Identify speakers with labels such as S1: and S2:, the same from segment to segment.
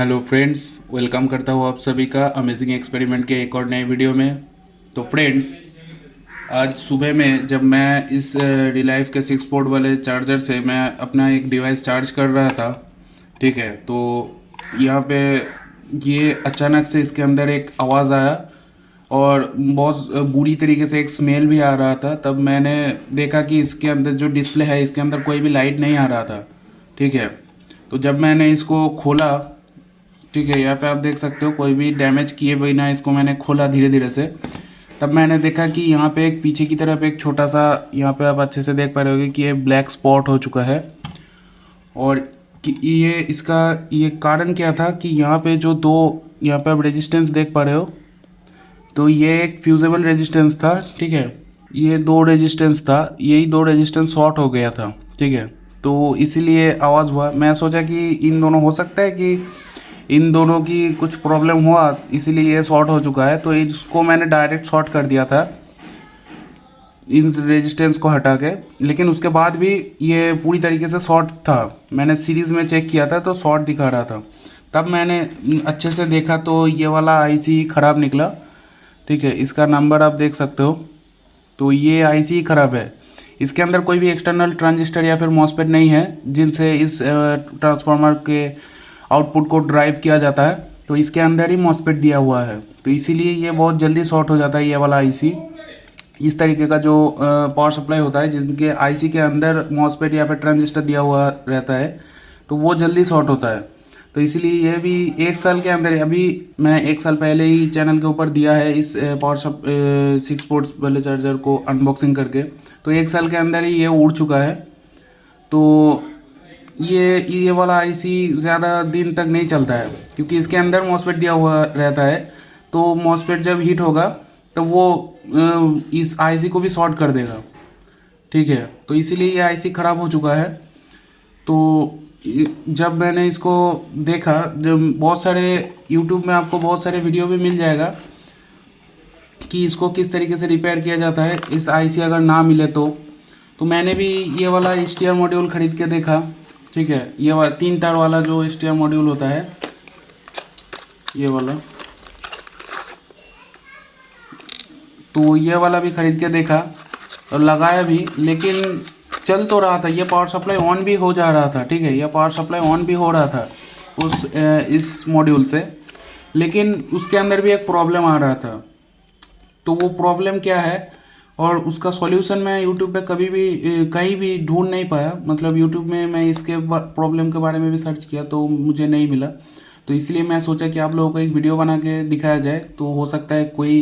S1: Hello friends, welcome करता हूँ आप सभी का अमेजिंग एक्सपेरिमेंट के एक और नए वीडियो में। तो फ्रेंड्स, आज सुबह में जब मैं इस रिलाइफ के 6 पोर्ट वाले चार्जर से मैं अपना एक डिवाइस चार्ज कर रहा था, ठीक है। तो यहाँ पे ये अचानक से इसके अंदर एक आवाज़ आया और बहुत बुरी तरीके से एक स्मेल भी आ रहा था। तब मैंने देखा कि इसके अंदर जो डिस्प्ले है इसके अंदर कोई भी लाइट नहीं आ रहा था, ठीक है। तो जब मैंने इसको खोला, ठीक है, यहाँ पे आप देख सकते हो कोई भी डैमेज किए बिना इसको मैंने खोला धीरे धीरे से। तब मैंने देखा कि यहाँ पे एक पीछे की तरफ एक छोटा सा, यहाँ पे आप अच्छे से देख पा रहे होगे कि ये ब्लैक स्पॉट हो चुका है। और कि ये इसका ये कारण क्या था कि यहाँ पे जो दो, यहाँ पे आप रेजिस्टेंस देख पा रहे हो, तो ये एक फ्यूजेबल रेजिस्टेंस था, ठीक है। ये दो रेजिस्टेंस था, यही दो रेजिस्टेंस शॉर्ट हो गया था, ठीक है। तो इसीलिए आवाज़ हुआ। मैं सोचा कि इन दोनों, हो सकता है कि इन दोनों की कुछ प्रॉब्लम हुआ इसीलिए ये शॉर्ट हो चुका है। तो इसको मैंने डायरेक्ट शॉर्ट कर दिया था इन रेजिस्टेंस को हटा के, लेकिन उसके बाद भी ये पूरी तरीके से शॉर्ट था। मैंने सीरीज़ में चेक किया था तो शॉर्ट दिखा रहा था। तब मैंने अच्छे से देखा तो ये वाला आईसी ख़राब निकला, ठीक है। इसका नंबर आप देख सकते हो। तो ये आईसी ख़राब है। इसके अंदर कोई भी एक्सटर्नल ट्रांजिस्टर या फिर मॉसफेट नहीं है जिनसे इस ट्रांसफार्मर के आउटपुट को ड्राइव किया जाता है। तो इसके अंदर ही मॉसफेट दिया हुआ है, तो इसीलिए ये बहुत जल्दी शॉर्ट हो जाता है ये वाला आईसी। इस तरीके का जो पावर सप्लाई होता है जिनके आईसी के अंदर मॉसफेट या फिर ट्रांजिस्टर दिया हुआ रहता है, तो वो जल्दी शॉर्ट होता है। तो इसीलिए ये भी 1 साल के अंदर, अभी मैं 1 साल पहले ही चैनल के ऊपर दिया है इस पावर 6 पोर्ट्स वाले चार्जर को अनबॉक्सिंग करके। तो 1 साल के अंदर ही ये उड़ चुका है। तो ये वाला आईसी ज़्यादा दिन तक नहीं चलता है क्योंकि इसके अंदर मॉसफेट दिया हुआ रहता है। तो मॉसफेट जब हीट होगा तो वो इस आईसी को भी शॉर्ट कर देगा, ठीक है। तो इसीलिए ये आईसी ख़राब हो चुका है। तो जब मैंने इसको देखा, जब बहुत सारे यूट्यूब में आपको बहुत सारे वीडियो भी मिल जाएगा कि इसको किस तरीके से रिपेयर किया जाता है इस आईसी अगर ना मिले तो मैंने भी ये वाला एसटीआर मॉड्यूल ख़रीद के देखा, ठीक है। ये वाला 3 तार वाला जो एसटीआर मॉड्यूल होता है, ये वाला, तो ये वाला भी ख़रीद के देखा और लगाया भी, लेकिन चल तो रहा था। ये पावर सप्लाई ऑन भी हो जा रहा था, ठीक है। ये पावर सप्लाई ऑन भी हो रहा था इस मॉड्यूल से, लेकिन उसके अंदर भी एक प्रॉब्लम आ रहा था। तो वो प्रॉब्लम क्या है और उसका सॉल्यूशन मैं यूट्यूब पे कभी भी कहीं भी ढूंढ नहीं पाया। मतलब यूट्यूब में मैं इसके प्रॉब्लम के बारे में भी सर्च किया तो मुझे नहीं मिला। तो इसलिए मैं सोचा कि आप लोगों को एक वीडियो बना के दिखाया जाए, तो हो सकता है कोई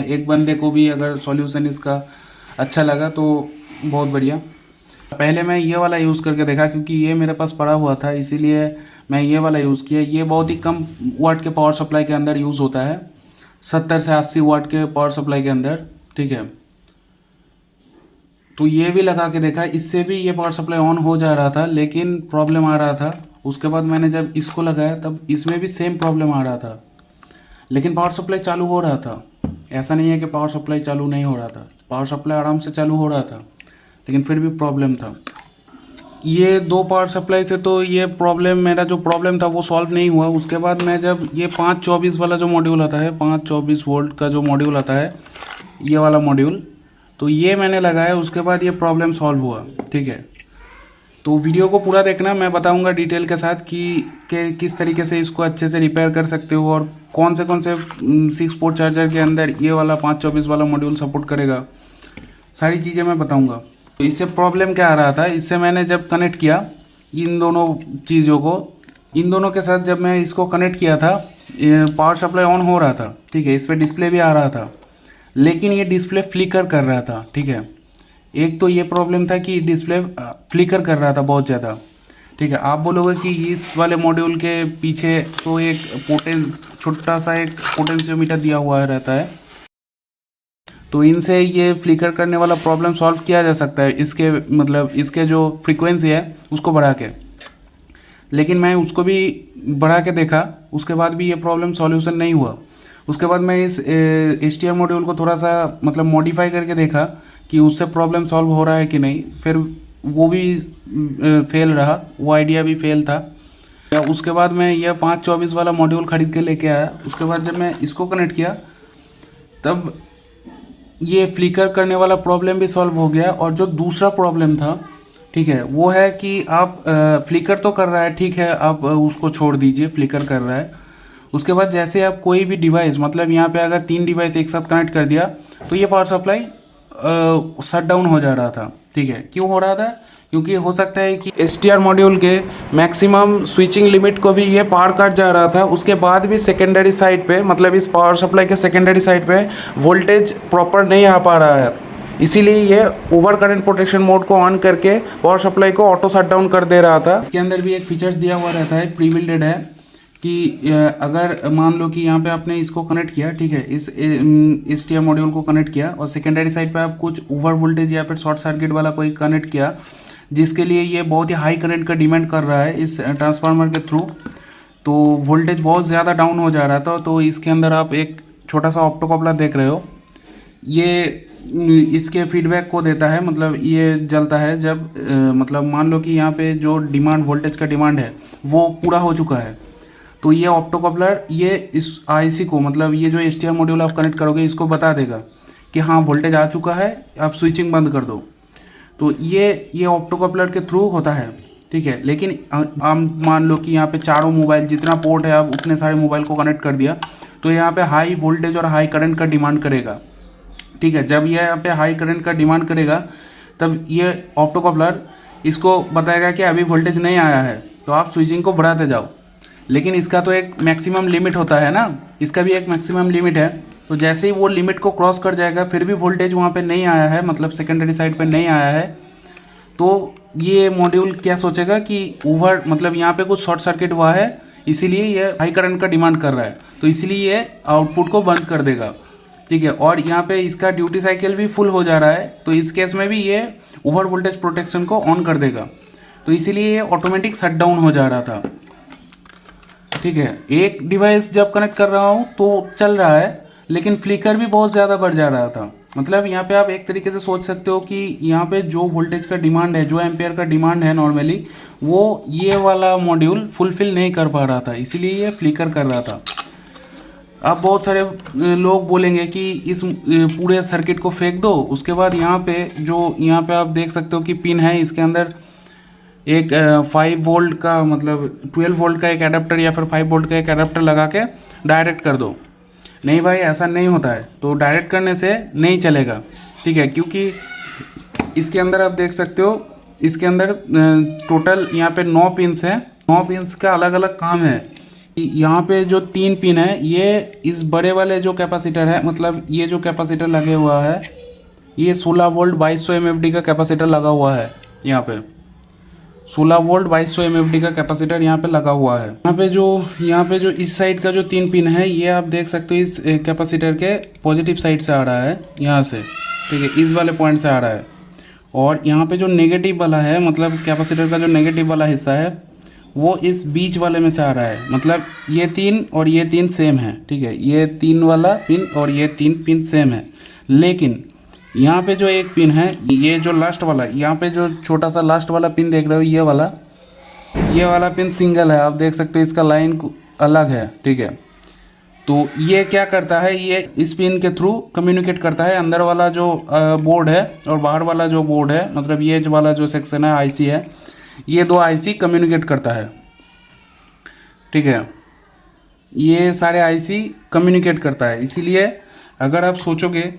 S1: एक बंदे को भी अगर सॉल्यूशन इसका अच्छा लगा तो बहुत बढ़िया। पहले मैं ये वाला यूज़ करके देखा क्योंकि ये मेरे पास पड़ा हुआ था, इसीलिए मैं ये वाला यूज़ किया। ये बहुत ही कम वाट के पावर सप्लाई के अंदर यूज़ होता है, 70 से 80 वाट के पावर सप्लाई के अंदर, ठीक है। तो ये भी लगा के देखा, इससे भी ये पावर सप्लाई ऑन हो जा रहा था लेकिन प्रॉब्लम आ रहा था। उसके बाद मैंने जब इसको लगाया तब इसमें भी सेम प्रॉब्लम आ रहा था, लेकिन पावर सप्लाई चालू हो रहा था। ऐसा नहीं है कि पावर सप्लाई चालू नहीं हो रहा था, पावर सप्लाई आराम से चालू हो रहा था, लेकिन फिर भी प्रॉब्लम था। ये दो पावर सप्लाई से तो ये प्रॉब्लम, मेरा जो प्रॉब्लम था वो सॉल्व नहीं हुआ। उसके बाद मैं जब ये 524 वाला जो मॉड्यूल आता है, 524 वोल्ट का जो मॉड्यूल आता है, ये वाला मॉड्यूल, तो ये मैंने लगाया। उसके बाद ये प्रॉब्लम सॉल्व हुआ, ठीक है। तो वीडियो को पूरा देखना, मैं बताऊंगा डिटेल के साथ कि किस तरीके से इसको अच्छे से रिपेयर कर सकते हो और कौन से 6 पोर्ट चार्जर के अंदर ये वाला 524 वाला मॉड्यूल सपोर्ट करेगा, सारी चीज़ें मैं बताऊंगा। तो इससे प्रॉब्लम क्या आ रहा था, इससे मैंने जब कनेक्ट किया इन दोनों चीज़ों को, इन दोनों के साथ जब मैं इसको कनेक्ट किया था, पावर सप्लाई ऑन हो रहा था, ठीक है। इस पर डिस्प्ले भी आ रहा था, लेकिन ये डिस्प्ले फ्लिकर कर रहा था, ठीक है। एक तो ये प्रॉब्लम था कि डिस्प्ले फ्लिकर कर रहा था बहुत ज़्यादा, ठीक है। आप बोलोगे कि इस वाले मॉड्यूल के पीछे तो एक छोटा सा एक पोटेंशियोमीटर दिया हुआ रहता है, तो इनसे ये फ्लिकर करने वाला प्रॉब्लम सॉल्व किया जा सकता है, इसके मतलब इसके जो फ्रीक्वेंसी है उसको बढ़ा के। लेकिन मैं उसको भी बढ़ा के देखा, उसके बाद भी ये प्रॉब्लम सॉल्यूशन नहीं हुआ। उसके बाद मैं इस एसटीआर मॉड्यूल को थोड़ा सा मतलब मॉडिफाई करके देखा कि उससे प्रॉब्लम सॉल्व हो रहा है कि नहीं। फिर वो भी फेल रहा, वो आइडिया भी फेल था। या उसके बाद मैं यह 524 वाला मॉड्यूल ख़रीद के लेके आया। उसके बाद जब मैं इसको कनेक्ट किया तब ये फ्लिकर करने वाला प्रॉब्लम भी सॉल्व हो गया। और जो दूसरा प्रॉब्लम था, ठीक है, वो है कि आप फ्लिकर तो कर रहा है, ठीक है, आप उसको छोड़ दीजिए, फ्लिकर कर रहा है। उसके बाद जैसे आप कोई भी डिवाइस, मतलब यहाँ पे अगर 3 डिवाइस एक साथ कनेक्ट कर दिया तो ये पावर सप्लाई शट डाउन हो जा रहा था। ठीक है, क्यों हो रहा था? क्योंकि हो सकता है कि STR मॉड्यूल के मैक्सिमम स्विचिंग लिमिट को भी ये पार काट जा रहा था। उसके बाद भी सेकेंडरी साइड पे, मतलब इस पावर सप्लाई के सेकेंडरी साइड पे वोल्टेज प्रॉपर नहीं आ पा रहा है। इसीलिए ये ओवर करंट प्रोटेक्शन मोड को ऑन करके पावर सप्लाई को ऑटो शट डाउन कर दे रहा था। इसके अंदर भी एक फीचर्स दिया हुआ रहता है, प्री बिल्डेड है, कि अगर मान लो कि यहाँ पे आपने इसको कनेक्ट किया, ठीक है, इस STR मॉड्यूल को कनेक्ट किया और सेकेंडरी साइड पे आप कुछ ओवर वोल्टेज या फिर शॉर्ट सर्किट वाला कोई कनेक्ट किया, जिसके लिए ये बहुत ही हाई करंट का डिमांड कर रहा है इस ट्रांसफार्मर के थ्रू, तो वोल्टेज बहुत ज़्यादा डाउन हो जा रहा था। तो इसके अंदर आप एक छोटा सा ऑप्टोकॉपलर देख रहे हो, ये इसके फीडबैक को देता है। मतलब ये जलता है जब मतलब मान लो कि यहाँ पे जो डिमांड, वोल्टेज का डिमांड है वो पूरा हो चुका है, तो ये ऑप्टोकॉपलर ये इस IC को, मतलब ये जो STR मॉड्यूल आप कनेक्ट करोगे इसको बता देगा कि हाँ वोल्टेज आ चुका है, आप स्विचिंग बंद कर दो। तो ये ऑप्टोकॉपलर के थ्रू होता है, ठीक है। लेकिन हम मान लो कि यहाँ पे चारों मोबाइल, जितना पोर्ट है आप उतने सारे मोबाइल को कनेक्ट कर दिया, तो यहाँ पे हाई वोल्टेज और हाई करंट का डिमांड करेगा, ठीक है। जब ये यहाँ पे हाई करंट का डिमांड करेगा तब ये ऑप्टोकॉपलर इसको बताएगा कि अभी वोल्टेज नहीं आया है, तो आप स्विचिंग को बढ़ाते जाओ। लेकिन इसका तो एक मैक्सिमम लिमिट होता है ना, इसका भी एक मैक्सिमम लिमिट है। तो जैसे ही वो लिमिट को क्रॉस कर जाएगा, फिर भी वोल्टेज वहाँ पे नहीं आया है, मतलब सेकेंडरी साइड पे नहीं आया है, तो ये मॉड्यूल क्या सोचेगा कि ओवर, मतलब यहाँ पे कुछ शॉर्ट सर्किट हुआ है, इसीलिए ये हाई करंट का डिमांड कर रहा है, तो इसलिए ये आउटपुट को बंद कर देगा, ठीक है। और यहाँ पे इसका ड्यूटी साइकिल भी फुल हो जा रहा है, तो इस केस में भी ये ओवर वोल्टेज प्रोटेक्शन को ऑन कर देगा, तो इसीलिए ये ऑटोमेटिक शट डाउन हो जा रहा था, ठीक है। एक डिवाइस जब कनेक्ट कर रहा हूँ तो चल रहा है, लेकिन फ्लिकर भी बहुत ज़्यादा बढ़ जा रहा था। मतलब यहाँ पे आप एक तरीके से सोच सकते हो कि यहाँ पे जो वोल्टेज का डिमांड है, जो एम्पेयर का डिमांड है नॉर्मली, वो ये वाला मॉड्यूल फुलफिल नहीं कर पा रहा था, इसीलिए ये फ्लिकर कर रहा था। अब बहुत सारे लोग बोलेंगे कि इस पूरे सर्किट को फेंक दो। उसके बाद यहाँ पे आप देख सकते हो कि पिन है, इसके अंदर एक 5 वोल्ट का, मतलब 12 वोल्ट का एक एडाप्टर या फिर 5 वोल्ट का एक एडाप्टर लगा के डायरेक्ट कर दो। नहीं भाई, ऐसा नहीं होता है, तो डायरेक्ट करने से नहीं चलेगा, ठीक है। क्योंकि इसके अंदर आप देख सकते हो, इसके अंदर टोटल यहाँ पे 9 पिन्स हैं। 9 पिन्स का अलग अलग काम है। यहाँ पे जो 3 पिन है, ये इस बड़े वाले जो कैपेसिटर है, मतलब ये जो कैपेसिटर लगे हुआ है, ये 16 वोल्ट 2200 MFD का कैपेसिटर लगा हुआ है। यहाँ पे 16 वोल्ट 2200 MFD का कैपेसिटर यहाँ पे लगा हुआ है। यहाँ पे जो इस साइड का जो 3 पिन है, ये आप देख सकते हो इस कैपेसिटर के पॉजिटिव साइड से आ रहा है, यहाँ से, ठीक है, इस वाले पॉइंट से आ रहा है। और यहाँ पे जो नेगेटिव वाला है, मतलब कैपेसिटर का जो नेगेटिव वाला हिस्सा है, वो इस बीच वाले में से आ रहा है। मतलब ये 3 और ये 3 सेम है, ठीक है, ये 3 वाला पिन और ये 3 पिन सेम है। लेकिन यहाँ पे जो एक पिन है, ये जो लास्ट वाला, यहाँ पे जो छोटा सा लास्ट वाला पिन देख रहे हो, ये वाला पिन सिंगल है। आप देख सकते हो इसका लाइन अलग है, ठीक है। तो ये क्या करता है, ये इस पिन के थ्रू कम्युनिकेट करता है। अंदर वाला जो बोर्ड है और बाहर वाला जो बोर्ड है, मतलब ये वाला जो सेक्शन है, IC है, ये 2 IC कम्युनिकेट करता है, ठीक है। ये सारे IC कम्युनिकेट करता है। इसीलिए अगर आप सोचोगे,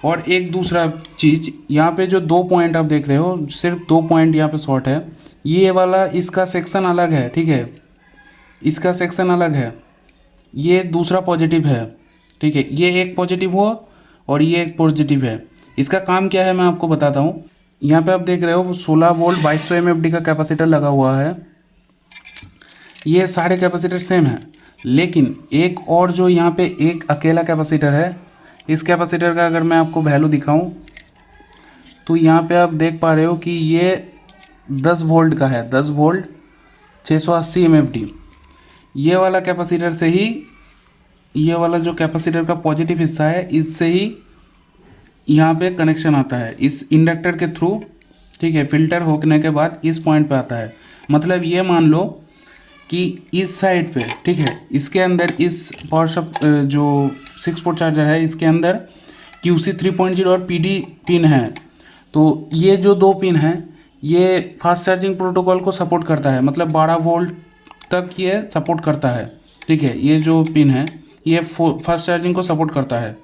S1: और एक दूसरा चीज़, यहाँ पे जो 2 पॉइंट आप देख रहे हो, सिर्फ 2 पॉइंट यहाँ पे शॉर्ट है। ये वाला, इसका सेक्शन अलग है, ठीक है, इसका सेक्शन अलग है, ये दूसरा पॉजिटिव है, ठीक है। ये एक पॉजिटिव हुआ और ये एक पॉजिटिव है। इसका काम क्या है मैं आपको बताता हूँ। यहाँ पे आप देख रहे हो 16 वोल्ट 2200 MFD का कैपेसिटर लगा हुआ है। ये सारे कैपेसिटर सेम है, लेकिन एक और जो यहाँ पे एक अकेला कैपेसिटर है, इस कैपेसिटर का अगर मैं आपको वैल्यू दिखाऊं, तो यहाँ पे आप देख पा रहे हो कि ये 10 वोल्ट का है, 10 वोल्ट 680 MFD। ये वाला कैपेसिटर से ही, ये वाला जो कैपेसिटर का पॉजिटिव हिस्सा है, इससे ही यहाँ पे कनेक्शन आता है इस इंडक्टर के थ्रू, ठीक है। फिल्टर होने के बाद इस पॉइंट पे आता है। मतलब ये मान लो कि इस साइड पे, ठीक है, इसके अंदर इस पावर जो 6 पोर्ट चार्जर है इसके अंदर QC 3.0 और PD पिन है। तो ये जो दो पिन हैं ये फास्ट चार्जिंग प्रोटोकॉल को सपोर्ट करता है, मतलब 12 वोल्ट तक ये सपोर्ट करता है, ठीक है। ये जो पिन है ये फास्ट चार्जिंग को सपोर्ट करता है।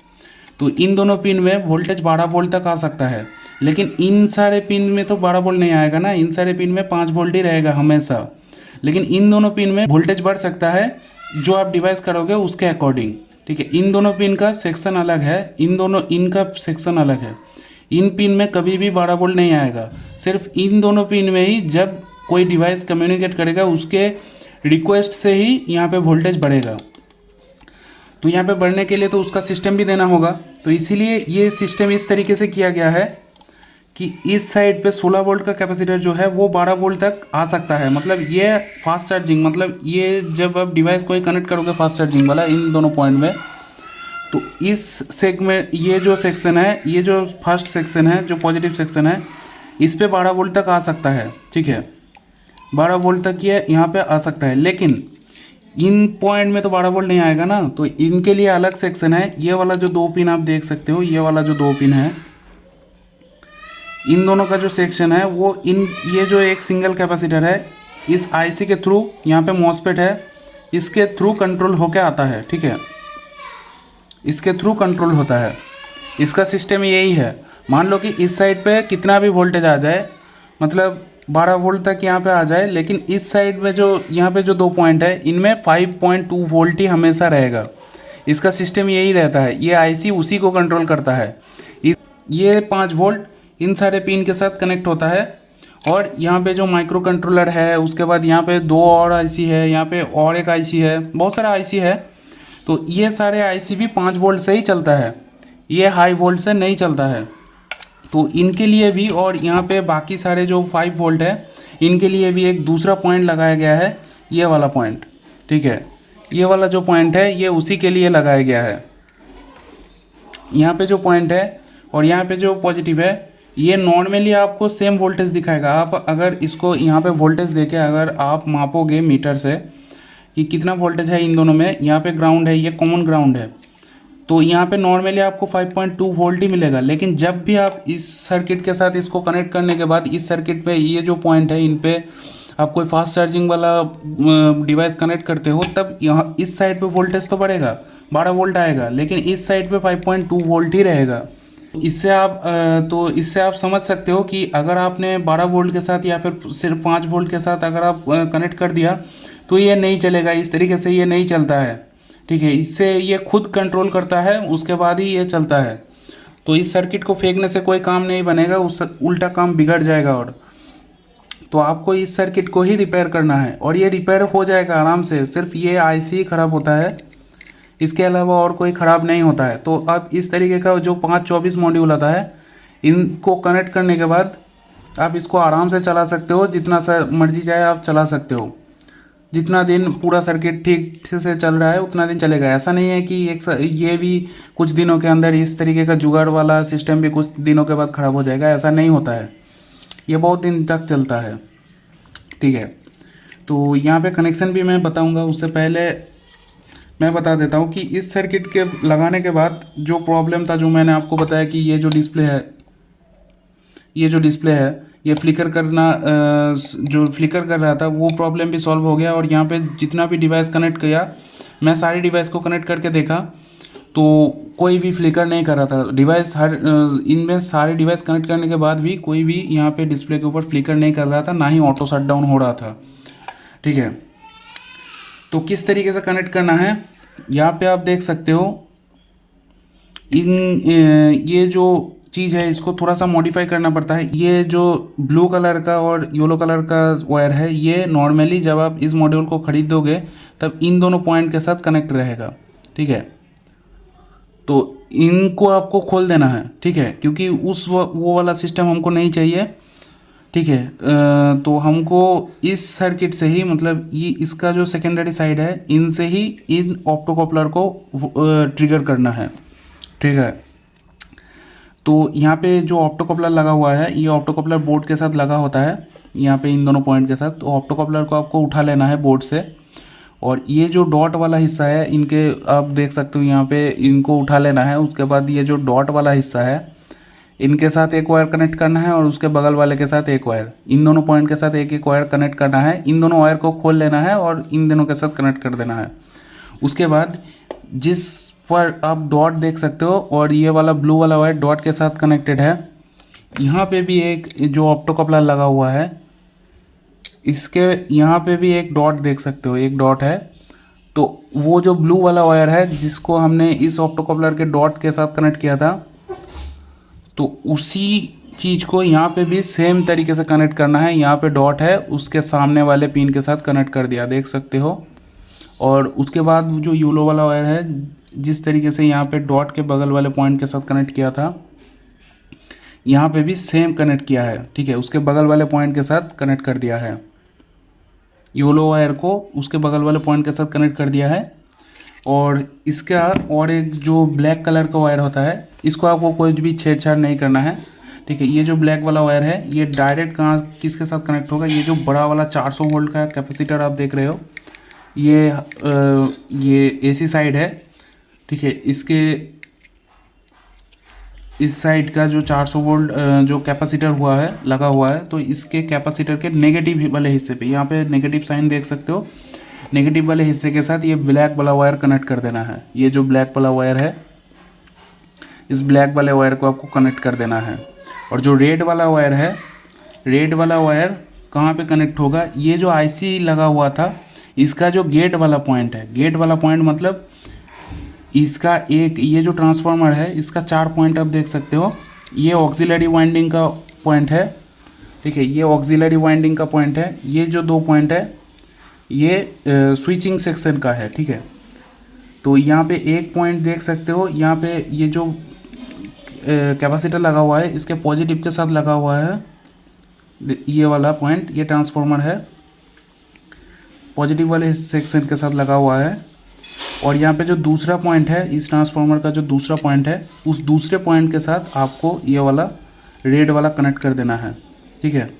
S1: तो इन दोनों पिन में वोल्टेज 12 वोल्ट तक आ सकता है, लेकिन इन सारे पिन में तो 12 वोल्ट नहीं आएगा ना, इन सारे पिन में 5 वोल्ट ही रहेगा हमेशा। लेकिन इन दोनों पिन में वोल्टेज बढ़ सकता है जो आप डिवाइस करोगे उसके अकॉर्डिंग, ठीक है। इन दोनों पिन का सेक्शन अलग है, इनका सेक्शन अलग है। इन पिन में कभी भी 12 वोल्ट नहीं आएगा, सिर्फ इन दोनों पिन में ही जब कोई डिवाइस कम्युनिकेट करेगा उसके रिक्वेस्ट से ही यहाँ पे वोल्टेज बढ़ेगा। तो यहाँ पे बढ़ने के लिए तो उसका सिस्टम भी देना होगा, तो इसीलिए ये सिस्टम इस तरीके से किया गया है कि इस साइड पे 16 वोल्ट का कैपेसिटर जो है वो 12 वोल्ट तक आ सकता है। मतलब ये फास्ट चार्जिंग, मतलब ये जब आप डिवाइस को कनेक्ट करोगे फास्ट चार्जिंग वाला इन दोनों पॉइंट में, तो इस सेगमेंट ये जो सेक्शन है, ये जो फर्स्ट सेक्शन है, जो पॉजिटिव सेक्शन है, इस पे 12 वोल्ट तक आ सकता है, ठीक है। 12 वोल्ट तक ये यहाँ पे आ सकता है, लेकिन इन पॉइंट में तो 12 वोल्ट नहीं आएगा ना, तो इनके लिए अलग सेक्शन है। ये वाला जो दो पिन आप देख सकते हो, ये वाला जो दो पिन है, इन दोनों का जो सेक्शन है वो ये जो एक सिंगल कैपेसिटर है इस IC के थ्रू, यहाँ पे मॉसफेट है, इसके थ्रू कंट्रोल होके आता है, ठीक है। इसके थ्रू कंट्रोल होता है, इसका सिस्टम यही है। मान लो कि इस साइड पे कितना भी वोल्टेज आ जाए, मतलब 12 वोल्ट तक यहाँ पे आ जाए, लेकिन इस साइड में जो यहाँ पे जो दो पॉइंट है इनमें 5.2 वोल्ट ही हमेशा रहेगा। इसका सिस्टम यही रहता है, ये IC उसी को कंट्रोल करता है। ये 5 वोल्ट इन सारे पिन के साथ कनेक्ट होता है, और यहाँ पे जो माइक्रो कंट्रोलर है, उसके बाद यहाँ पे दो और IC है, यहाँ पे और एक IC है, बहुत सारा IC है। तो ये सारे IC भी 5 वोल्ट से ही चलता है, ये हाई वोल्ट से नहीं चलता है। तो इनके लिए भी, और यहाँ पे बाकी सारे जो 5 वोल्ट है इनके लिए भी एक दूसरा पॉइंट लगाया गया है, ये वाला पॉइंट, ठीक है। ये वाला जो पॉइंट है ये उसी के लिए लगाया गया है। यहाँ पे जो पॉइंट है और यहाँ पे जो पॉजिटिव है, ये नॉर्मली आपको सेम वोल्टेज दिखाएगा। आप अगर इसको यहाँ पे वोल्टेज देके अगर आप मापोगे मीटर से कि कितना वोल्टेज है इन दोनों में, यहाँ पे ग्राउंड है, ये कॉमन ग्राउंड है, तो यहाँ पे नॉर्मली आपको 5.2 वोल्ट ही मिलेगा। लेकिन जब भी आप इस सर्किट के साथ इसको कनेक्ट करने के बाद इस सर्किट पे ये जो पॉइंट है इन पे आप कोई फास्ट चार्जिंग वाला डिवाइस कनेक्ट करते हो, तब यहाँ इस साइड पे वोल्टेज तो बढ़ेगा, 12 वोल्ट आएगा, लेकिन इस साइड पे 5.2 वोल्ट ही रहेगा। इससे आप समझ सकते हो कि अगर आपने 12 वोल्ट के साथ या फिर सिर्फ 5 वोल्ट के साथ अगर आप कनेक्ट कर दिया तो ये नहीं चलेगा, इस तरीके से ये नहीं चलता है, ठीक है। इससे ये खुद कंट्रोल करता है, उसके बाद ही ये चलता है। तो इस सर्किट को फेंकने से कोई काम नहीं बनेगा, उस उल्टा काम बिगड़ जाएगा। और तो आपको इस सर्किट को ही रिपेयर करना है, और ये रिपेयर हो जाएगा आराम से। सिर्फ ये IC ही ख़राब होता है, इसके अलावा और कोई ख़राब नहीं होता है। तो अब इस तरीके का जो 524 मॉड्यूल आता है, इनको कनेक्ट करने के बाद आप इसको आराम से चला सकते हो, जितना मर्जी चाहे आप चला सकते हो। जितना दिन पूरा सर्किट ठीक से चल रहा है उतना दिन चलेगा। ऐसा नहीं है कि ये भी कुछ दिनों के अंदर इस तरीके का जुगाड़ वाला सिस्टम भी कुछ दिनों के बाद ख़राब हो जाएगा, ऐसा नहीं होता है। ये बहुत दिन तक चलता है, ठीक है। तो यहाँ पे कनेक्शन भी मैं बताऊँगा, उससे पहले मैं बता देता हूँ कि इस सर्किट के लगाने के बाद जो प्रॉब्लम था, जो मैंने आपको बताया कि ये जो डिस्प्ले है ये फ्लिकर करना, जो फ्लिकर कर रहा था वो प्रॉब्लम भी सॉल्व हो गया। और यहाँ पे जितना भी डिवाइस कनेक्ट किया, मैं सारे डिवाइस को कनेक्ट करके देखा तो कोई भी फ्लिकर नहीं कर रहा था डिवाइस। इनमें सारे डिवाइस कनेक्ट करने के बाद भी कोई भी यहाँ पे डिस्प्ले के ऊपर फ्लिकर नहीं कर रहा था, ना ही ऑटो शट डाउन हो रहा था, ठीक है। तो किस तरीके से कनेक्ट करना है यहाँ पे आप देख सकते हो। ये जो चीज़ है इसको थोड़ा सा मॉडिफाई करना पड़ता है। ये जो ब्लू कलर का और येलो कलर का वायर है, ये नॉर्मली जब आप इस मॉड्यूल को खरीदोगे तब इन दोनों पॉइंट के साथ कनेक्ट रहेगा, ठीक है। तो इनको आपको खोल देना है, ठीक है, क्योंकि वो वाला सिस्टम हमको नहीं चाहिए, ठीक है। तो हमको इस सर्किट से ही, मतलब ये इसका जो सेकेंडरी साइड है, इनसे ही इन ऑप्टोकॉपलर को ट्रिगर करना है, ठीक है। तो यहाँ पे जो ऑप्टोकॉपलर लगा हुआ है, ये ऑप्टोकॉपलर बोर्ड के साथ लगा होता है। यहाँ पे इन दोनों पॉइंट के साथ। तो ऑप्टो कपलर को आपको उठा लेना है बोर्ड से, और ये जो डॉट वाला हिस्सा है इनके आप देख सकते हो यहाँ पे, इनको उठा लेना है। उसके बाद ये जो डॉट वाला हिस्सा है इनके साथ एक वायर कनेक्ट करना है, और उसके बगल वाले के साथ एक वायर, इन दोनों पॉइंट के साथ एक एक वायर कनेक्ट करना है। इन दोनों वायर को खोल लेना है और इन दोनों के साथ कनेक्ट कर देना है। उसके बाद जिस पर आप डॉट देख सकते हो और ये वाला ब्लू वाला वायर डॉट के साथ कनेक्टेड है, यहाँ पे भी एक जो ऑप्टो कपलर लगा हुआ है इसके यहाँ पे भी एक डॉट देख सकते हो, एक डॉट है। तो वो जो ब्लू वाला वायर है जिसको हमने इस ऑप्टो कपलर के डॉट के साथ कनेक्ट किया था, तो उसी चीज़ को यहाँ पे भी सेम तरीके से कनेक्ट करना है। यहाँ पे डॉट है, उसके सामने वाले पिन के साथ कनेक्ट कर दिया, देख सकते हो। और उसके बाद जो येलो वाला वायर है, जिस तरीके से यहाँ पे डॉट के बगल वाले पॉइंट के साथ कनेक्ट किया था, यहाँ पे भी सेम कनेक्ट किया है, ठीक है। उसके बगल वाले पॉइंट के साथ कनेक्ट कर दिया है, येलो वायर को उसके बगल वाले पॉइंट के साथ कनेक्ट कर दिया है। और इसका और एक जो ब्लैक कलर का वायर होता है, इसको आपको कोई भी छेड़छाड़ नहीं करना है, ठीक है। ये जो ब्लैक वाला वायर है ये डायरेक्ट कहाँ किसके साथ कनेक्ट होगा, ये जो बड़ा वाला 400 वोल्ट का कैपेसिटर आप देख रहे हो, ये एसी साइड है, ठीक है। इसके इस साइड का जो 400 वोल्ट जो कैपेसिटर हुआ है लगा हुआ है, तो इसके कैपेसिटर के नेगेटिव वाले हिस्से पे यहाँ पे नेगेटिव साइन देख सकते हो, नेगेटिव वाले हिस्से के साथ ये ब्लैक वाला वायर कनेक्ट कर देना है। ये जो ब्लैक वाला वायर है, इस ब्लैक वाले वायर को आपको कनेक्ट कर देना है। और जो रेड वाला वायर है, रेड वाला वायर कहाँ पे कनेक्ट होगा, ये जो आईसी लगा हुआ था इसका जो गेट वाला पॉइंट है, गेट वाला पॉइंट मतलब इसका एक, ये जो ट्रांसफार्मर है इसका 4 पॉइंट आप देख सकते हो। ये ऑक्सिलरी वाइंडिंग का पॉइंट है, ठीक है, ये ऑक्सिलरी वाइंडिंग का पॉइंट है। ये जो 2 पॉइंट है ये स्विचिंग सेक्शन का है, ठीक है। तो यहाँ पे एक पॉइंट देख सकते हो, यहाँ पे ये जो कैपेसिटर लगा हुआ है इसके पॉजिटिव के साथ लगा हुआ है, ये वाला पॉइंट, ये ट्रांसफार्मर है, पॉजिटिव वाले सेक्शन के साथ लगा हुआ है। और यहाँ पे जो दूसरा पॉइंट है, इस ट्रांसफार्मर का जो दूसरा पॉइंट है, उस दूसरे पॉइंट के साथ आपको ये वाला रेड वाला कनेक्ट कर देना है, ठीक है।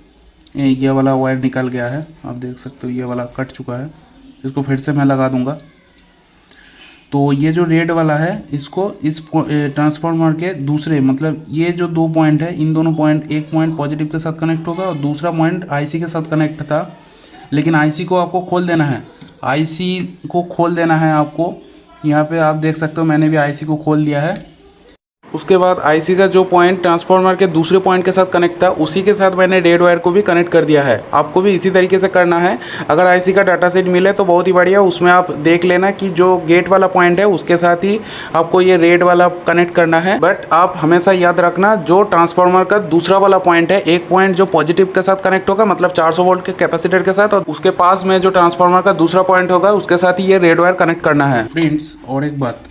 S1: ये वाला वायर निकल गया है, आप देख सकते हो, ये वाला कट चुका है, इसको फिर से मैं लगा दूंगा। तो ये जो रेड वाला है इसको इस ट्रांसफार्मर के दूसरे, मतलब ये जो 2 पॉइंट है, इन दोनों पॉइंट, एक पॉइंट पॉजिटिव के साथ कनेक्ट होगा और दूसरा पॉइंट आईसी के साथ कनेक्ट था, लेकिन आईसी को आपको खोल देना है, आईसी को खोल देना है आपको। यहाँ पे आप देख सकते हो मैंने भी आईसी को खोल दिया है। उसके बाद आईसी का जो पॉइंट ट्रांसफार्मर के दूसरे पॉइंट के साथ कनेक्ट था, उसी के साथ मैंने रेड वायर को भी कनेक्ट कर दिया है। आपको भी इसी तरीके से करना है। अगर आईसी का डाटा सेट मिले तो बहुत ही बढ़िया, उसमें आप देख लेना कि जो गेट वाला पॉइंट है उसके साथ ही आपको ये रेड वाला कनेक्ट करना है। बट आप हमेशा याद रखना, जो ट्रांसफार्मर का दूसरा वाला पॉइंट है, एक पॉइंट जो पॉजिटिव के साथ कनेक्ट होगा, मतलब 400 वोल्ट के कैपेसिटर के साथ, और उसके पास में जो ट्रांसफार्मर का दूसरा पॉइंट होगा उसके साथ ही ये रेड वायर कनेक्ट करना है। फ्रेंड्स, और एक बात,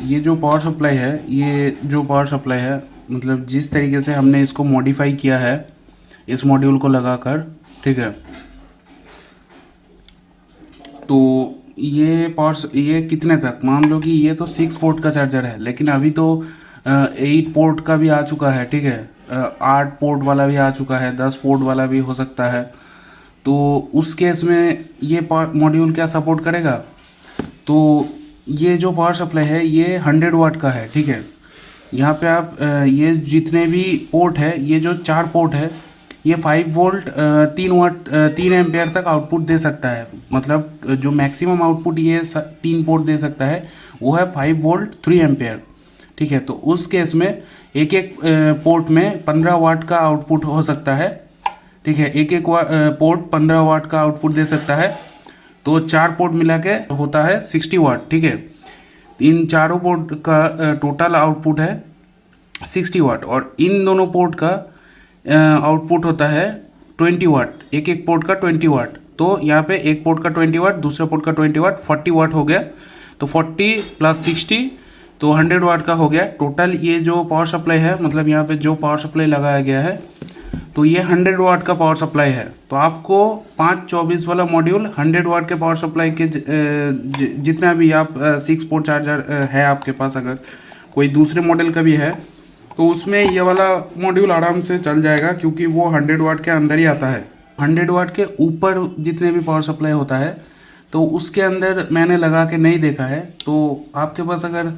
S1: ये जो पावर सप्लाई है, ये जो पावर सप्लाई है, मतलब जिस तरीके से हमने इसको मॉडिफाई किया है इस मॉड्यूल को लगाकर, ठीक है, तो ये कितने तक, मान लो कि ये तो 6 पोर्ट का चार्जर है, लेकिन अभी तो 8 पोर्ट का भी आ चुका है, ठीक है, 8 पोर्ट वाला भी आ चुका है, 10 पोर्ट वाला भी हो सकता है। तो उस केस में ये मॉड्यूल क्या सपोर्ट करेगा, तो ये जो पावर सप्लाई है ये 100 वाट का है, ठीक है। यहाँ पे आप ये जितने भी पोर्ट है, ये जो 4 पोर्ट है, ये 5 वोल्ट 3 एम्पेयर तक आउटपुट दे सकता है। मतलब जो मैक्सिमम आउटपुट ये 3 पोर्ट दे सकता है वो है 5 वोल्ट 3 एम्पेयर, ठीक है। तो उस केस में एक एक पोर्ट में 15 वाट का आउटपुट हो सकता है, ठीक है। एक एक पोर्ट 15 वाट का आउटपुट दे सकता है, तो 4 पोर्ट मिला के होता है 60 वाट, ठीक है। इन चारों पोर्ट का टोटल आउटपुट है 60 वाट, और इन दोनों पोर्ट का आउटपुट होता है 20 वाट, एक एक पोर्ट का 20 वाट। तो यहाँ पे एक पोर्ट का 20 वाट, दूसरे पोर्ट का 20 वाट, 40 वाट हो गया। तो 40 + 60 तो 100 वाट का हो गया टोटल। ये जो पावर सप्लाई है, मतलब यहाँ पे जो पावर सप्लाई लगाया गया है, तो ये 100 वाट का पावर सप्लाई है। तो आपको 524 वाला मॉड्यूल 100 वाट के पावर सप्लाई के जितना भी आप 6 पोर्ट चार्जर है आपके पास, अगर कोई दूसरे मॉडल का भी है, तो उसमें ये वाला मॉड्यूल आराम से चल जाएगा, क्योंकि वो 100 वाट के अंदर ही आता है। 100 वाट के ऊपर जितने भी पावर सप्लाई होता है तो उसके अंदर मैंने लगा के नहीं देखा है। तो आपके पास अगर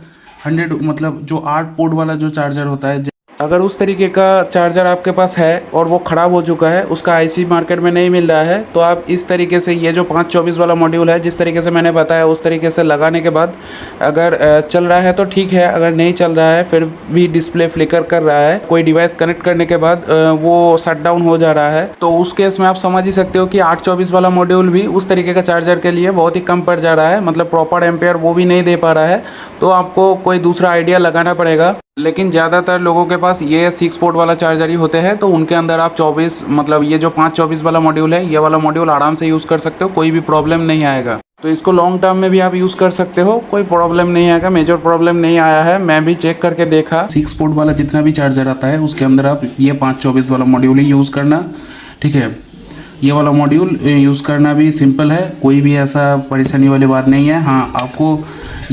S1: 100 मतलब जो 8 पोर्ट वाला जो चार्जर होता है, अगर उस तरीके का चार्जर आपके पास है और वो ख़राब हो चुका है, उसका आईसी मार्केट में नहीं मिल रहा है, तो आप इस तरीके से ये जो 524 वाला मॉड्यूल है जिस तरीके से मैंने बताया उस तरीके से लगाने के बाद अगर चल रहा है तो ठीक है, अगर नहीं चल रहा है फिर भी डिस्प्ले फ्लिकर कर रहा है, कोई डिवाइस कनेक्ट करने के बाद वो शट डाउन हो जा रहा है, तो उस केस में आप समझ ही सकते हो कि 824 वाला मॉड्यूल भी उस तरीके का चार्जर के लिए बहुत ही कम पड़ जा रहा है, मतलब प्रॉपर एम्पेयर वो भी नहीं दे पा रहा है। तो आपको कोई दूसरा आइडिया लगाना पड़ेगा। लेकिन ज़्यादातर लोगों के पास ये 6 पोर्ट वाला चार्जर ही होते हैं, तो उनके अंदर आप 24 मतलब ये जो 524 वाला मॉड्यूल है, ये वाला मॉड्यूल आराम से यूज़ कर सकते हो, कोई भी प्रॉब्लम नहीं आएगा। तो इसको लॉन्ग टर्म में भी आप यूज़ कर सकते हो, कोई प्रॉब्लम नहीं आएगा, मेजर प्रॉब्लम नहीं आया है, मैं भी चेक करके देखा। 6 पोर्ट वाला जितना भी चार्जर आता है उसके अंदर आप ये 524 वाला मॉड्यूल ही यूज़ करना, ठीक है। ये वाला मॉड्यूल यूज़ करना भी सिंपल है, कोई भी ऐसा परेशानी वाली बात नहीं है। हाँ, आपको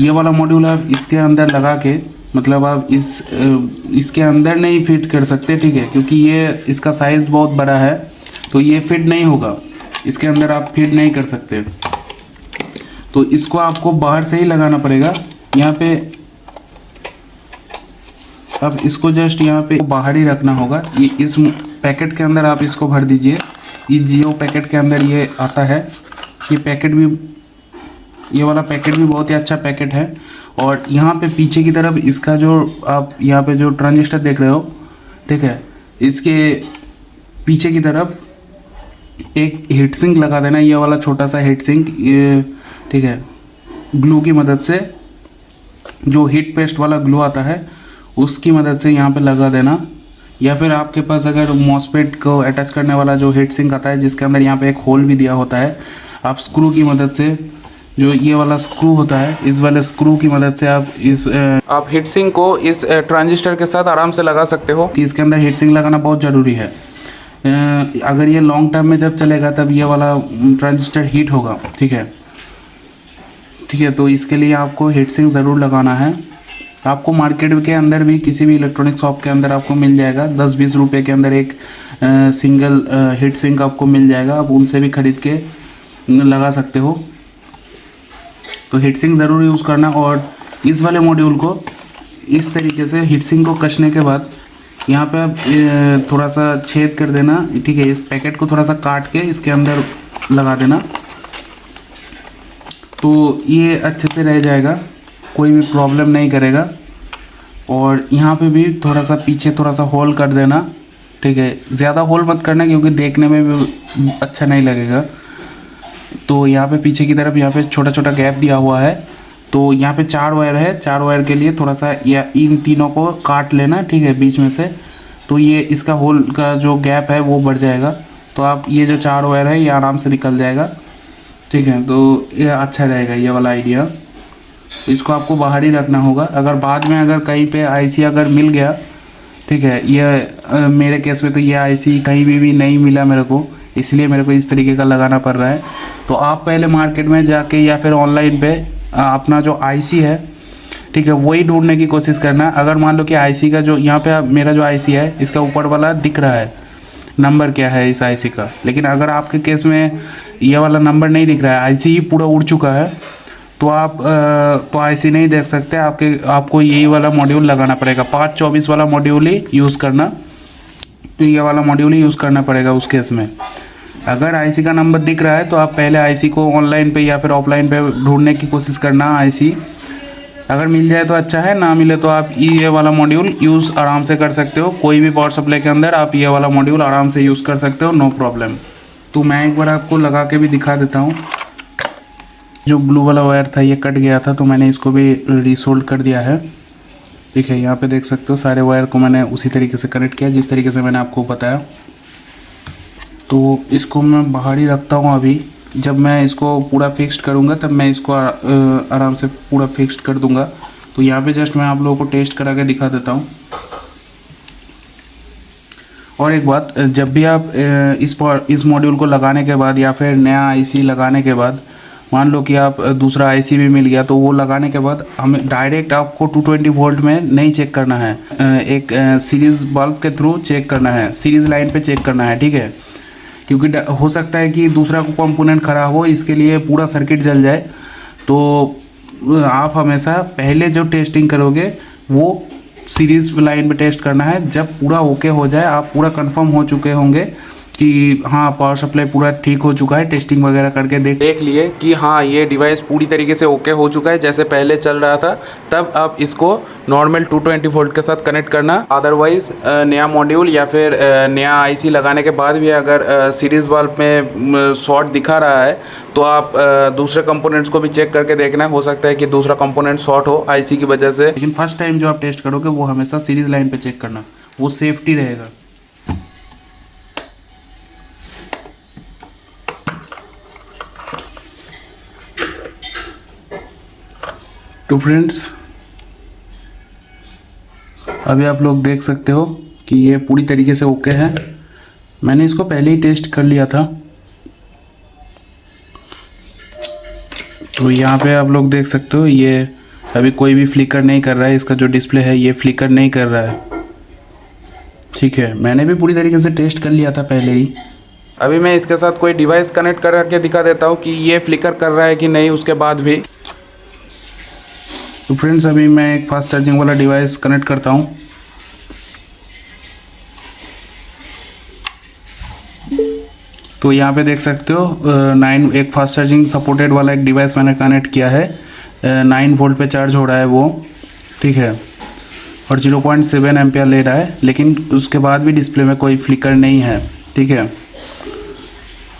S1: ये वाला मॉड्यूल आप इसके अंदर लगा के मतलब आप इसके अंदर नहीं फिट कर सकते, ठीक है, क्योंकि ये इसका साइज़ बहुत बड़ा है तो ये फिट नहीं होगा, इसके अंदर आप फिट नहीं कर सकते। तो इसको आपको बाहर से ही लगाना पड़ेगा। यहाँ पे अब इसको जस्ट यहाँ पे बाहर ही रखना होगा। ये इस पैकेट के अंदर आप इसको भर दीजिए। ये जियो पैकेट के अंदर ये आता है। ये पैकेट भी, ये वाला पैकेट भी बहुत ही अच्छा पैकेट है। और यहाँ पे पीछे की तरफ इसका जो आप यहाँ पे जो ट्रांजिस्टर देख रहे हो, ठीक है, इसके पीछे की तरफ एक हीट सिंक लगा देना, ये वाला छोटा सा हीट सिंक, ये ठीक है, ग्लू की मदद से, जो हीट पेस्ट वाला ग्लू आता है उसकी मदद से यहाँ पे लगा देना। या फिर आपके पास अगर मॉसफेट को अटैच करने वाला जो हीट सिंक आता है जिसके अंदर यहाँ पे एक होल भी दिया होता है, आप स्क्रू की मदद से, जो ये वाला स्क्रू होता है, इस वाले स्क्रू की मदद से आप हीट सिंक को इस ट्रांजिस्टर के साथ आराम से लगा सकते हो। कि इसके अंदर हीट सिंक लगाना बहुत ज़रूरी है। अगर ये लॉन्ग टर्म में जब चलेगा तब ये वाला ट्रांजिस्टर हीट होगा, ठीक है, ठीक है। तो इसके लिए आपको हीट सिंक ज़रूर लगाना है। आपको मार्केट के अंदर भी किसी भी इलेक्ट्रॉनिक शॉप के अंदर आपको मिल जाएगा, 10-20 रुपये के अंदर एक सिंगल हीट सिंक आपको मिल जाएगा, आप उनसे भी ख़रीद के लगा सकते हो। तो हीट सिंक ज़रूर यूज़ करना। और इस वाले मॉड्यूल को इस तरीके से हीट सिंक को कसने के बाद यहाँ पे आप थोड़ा सा छेद कर देना, ठीक है। इस पैकेट को थोड़ा सा काट के इसके अंदर लगा देना, तो ये अच्छे से रह जाएगा, कोई भी प्रॉब्लम नहीं करेगा। और यहाँ पे भी थोड़ा सा पीछे थोड़ा सा होल कर देना, ठीक है। ज़्यादा होल मत करना क्योंकि देखने में भी अच्छा नहीं लगेगा। तो यहाँ पे पीछे की तरफ यहाँ पे छोटा छोटा गैप दिया हुआ है, तो यहाँ पे 4 वायर है, 4 वायर के लिए थोड़ा सा या इन तीनों को काट लेना, ठीक है, बीच में से। तो ये इसका होल का जो गैप है वो बढ़ जाएगा, तो आप ये जो 4 वायर है ये आराम से निकल जाएगा, ठीक है। तो ये अच्छा रहेगा ये वाला आइडिया। इसको आपको बाहर ही रखना होगा। अगर बाद में अगर कहीं पे आईसी अगर मिल गया, ठीक है, ये मेरे केस में तो ये आईसी कहीं भी नहीं मिला मेरे को, इसलिए मेरे को इस तरीके का लगाना पड़ रहा है। तो आप पहले मार्केट में जाके या फिर ऑनलाइन पे अपना जो आईसी है, ठीक है, वही ढूंढने की कोशिश करना। अगर मान लो कि आईसी का जो यहाँ पे मेरा जो आईसी है इसका ऊपर वाला दिख रहा है नंबर क्या है इस आईसी का, लेकिन अगर आपके केस में ये वाला नंबर नहीं दिख रहा है, आईसी ही पूरा उड़ चुका है, तो आप तो आईसी नहीं देख सकते, आपको यही वाला मॉड्यूल लगाना पड़ेगा। 524 वाला मॉड्यूल ही यूज़ करना, तो ये वाला मॉड्यूल ही यूज़ करना पड़ेगा उस केस में। अगर आईसी का नंबर दिख रहा है तो आप पहले आईसी को ऑनलाइन पे या फिर ऑफलाइन पे ढूंढने की कोशिश करना। आईसी अगर मिल जाए तो अच्छा है, ना मिले तो आप ये वाला मॉड्यूल यूज़ आराम से कर सकते हो। कोई भी पावर सप्लाई के अंदर आप ये वाला मॉड्यूल आराम से यूज़ कर सकते हो, नो प्रॉब्लम। तो मैं एक बार आपको लगा के भी दिखा देता हूँ। जो ब्लू वाला वायर था ये कट गया था, तो मैंने इसको भी रीसोल्ड कर दिया है, ठीक है। यहाँ पे देख सकते हो सारे वायर को मैंने उसी तरीके से कनेक्ट किया जिस तरीके से मैंने आपको बताया। तो इसको मैं बाहर ही रखता हूँ अभी। जब मैं इसको पूरा फिक्स्ड करूँगा तब मैं इसको आराम से पूरा फिक्स्ड कर दूँगा। तो यहाँ पे जस्ट मैं आप लोगों को टेस्ट करा के दिखा देता हूँ। और एक बात, जब भी आप इस मॉड्यूल को लगाने के बाद या फिर नया आईसी लगाने के बाद मान लो कि आप दूसरा आईसी भी मिल गया, तो वो लगाने के बाद हमें डायरेक्ट आपको 220 वोल्ट में नहीं चेक करना है, एक सीरीज़ बल्ब के थ्रू चेक करना है, सीरीज़ लाइन पे चेक करना है, ठीक है। क्योंकि हो सकता है कि दूसरा कंपोनेंट ख़राब हो, इसके लिए पूरा सर्किट जल जाए। तो आप हमेशा पहले जो टेस्टिंग करोगे वो सीरीज़ लाइन पे टेस्ट करना है। जब पूरा ओके हो जाए, आप पूरा कंफर्म हो चुके होंगे कि हाँ पावर सप्लाई पूरा ठीक हो चुका है, टेस्टिंग वगैरह करके देख लिए कि हाँ ये डिवाइस पूरी तरीके से ओके हो चुका है जैसे पहले चल रहा था, तब आप इसको नॉर्मल 220 वोल्ट के साथ कनेक्ट करना। अदरवाइज़ नया मॉड्यूल या फिर नया आईसी लगाने के बाद भी अगर सीरीज़ बल्ब में शॉर्ट दिखा रहा है तो आप दूसरे कंपोनेंट्स को भी चेक करके देखना। हो सकता है कि दूसरा कंपोनेंट शॉर्ट हो आईसी की वजह से, लेकिन फर्स्ट टाइम जो आप टेस्ट करोगे वो हमेशा सीरीज़ लाइन पे चेक करना, वो सेफ्टी रहेगा। तो फ्रेंड्स अभी आप लोग देख सकते हो कि ये पूरी तरीके से ओके है। मैंने इसको पहले ही टेस्ट कर लिया था। तो यहाँ पे आप लोग देख सकते हो ये अभी कोई भी फ्लिकर नहीं कर रहा है, इसका जो डिस्प्ले है ये फ्लिकर नहीं कर रहा है। ठीक है, मैंने भी पूरी तरीके से टेस्ट कर लिया था पहले ही। अभी मैं इसके साथ कोई डिवाइस कनेक्ट करके दिखा देता हूँ कि ये फ्लिकर कर रहा है कि नहीं उसके बाद भी। तो फ्रेंड्स अभी मैं एक फास्ट चार्जिंग वाला डिवाइस कनेक्ट करता हूँ। तो यहाँ पे देख सकते हो एक फास्ट चार्जिंग सपोर्टेड वाला एक डिवाइस मैंने कनेक्ट किया है। 9 वोल्ट पे चार्ज हो रहा है वो, ठीक है, और 0.7 एम्पियर ले रहा है, लेकिन उसके बाद भी डिस्प्ले में कोई फ्लिकर नहीं है। ठीक है,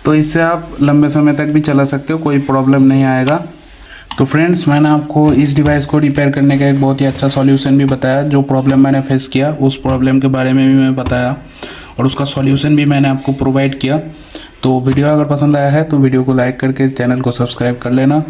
S1: तो इससे आप लंबे समय तक भी चला सकते हो, कोई प्रॉब्लम नहीं आएगा। तो फ्रेंड्स मैंने आपको इस डिवाइस को रिपेयर करने का एक बहुत ही अच्छा सॉल्यूशन भी बताया। जो प्रॉब्लम मैंने फेस किया उस प्रॉब्लम के बारे में भी मैं बताया और उसका सॉल्यूशन भी मैंने आपको प्रोवाइड किया। तो वीडियो अगर पसंद आया है तो वीडियो को लाइक करके चैनल को सब्सक्राइब कर लेना।